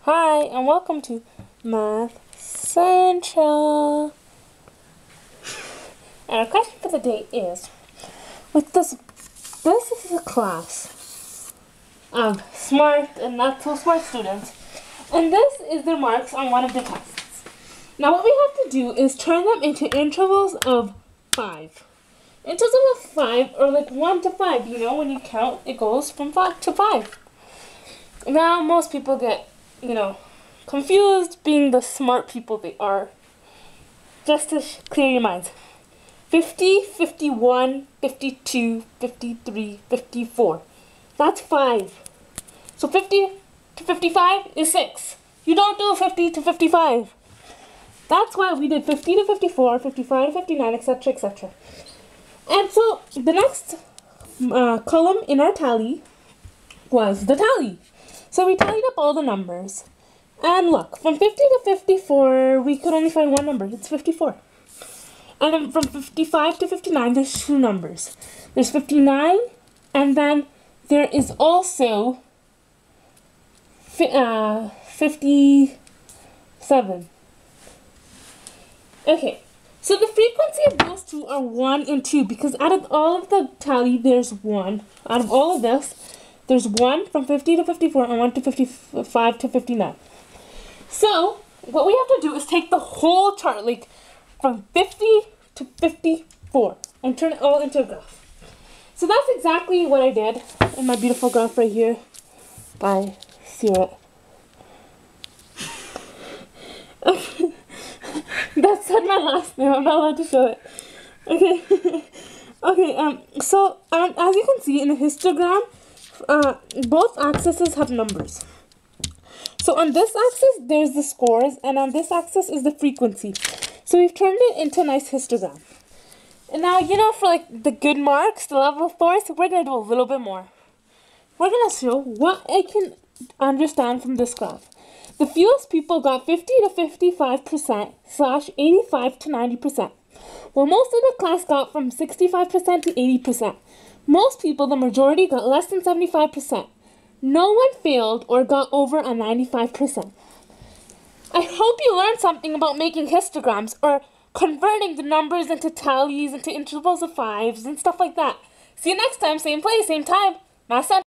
Hi, and welcome to Math Central. And our question for the day is, this is a class of smart and not so smart students, and this is their marks on one of the tests. Now what we have to do is turn them into intervals of 5. Intervals of 5 are like 1 to 5, when you count it goes from 5 to 5. Now most people get confused, being the smart people they are. Just to clear your minds. 50, 51, 52, 53, 54. That's 5. So 50 to 55 is 6. You don't do 50 to 55. That's why we did 50 to 54, 55 to 59, etc., etc. And so the next column in our tally was the tally. So we tallied up all the numbers. And look, from 50 to 54, we could only find one number. It's 54. And then from 55 to 59, there's 2 numbers. There's 59, and then there is also 57. Okay, so the frequency of those two are 1 and 2, because out of all of the tally, there's 1. Out of all of this, there's 1 from 50 to 54 and 1 to 55 to 59. So, what we have to do is take the whole chart, like from 50 to 54, and turn it all into a graph. So that's exactly what I did in my beautiful graph right here by Sierra. That said my last name, I'm not allowed to show it. Okay. So as you can see in the histogram, both axes have numbers. So on this axis, there's the scores, and on this axis is the frequency. So we've turned it into a nice histogram. And now, for like the good marks, the level of 4s, we're going to do a little bit more. We're going to show what I can understand from this graph. The fewest people got 50 to 55% / 85 to 90%. While most of the class got from 65% to 80%. Most people, the majority, got less than 75%. No one failed or got over a 95%. I hope you learned something about making histograms or converting the numbers into tallies, into intervals of 5s and stuff like that. See you next time, same place, same time. Math Central.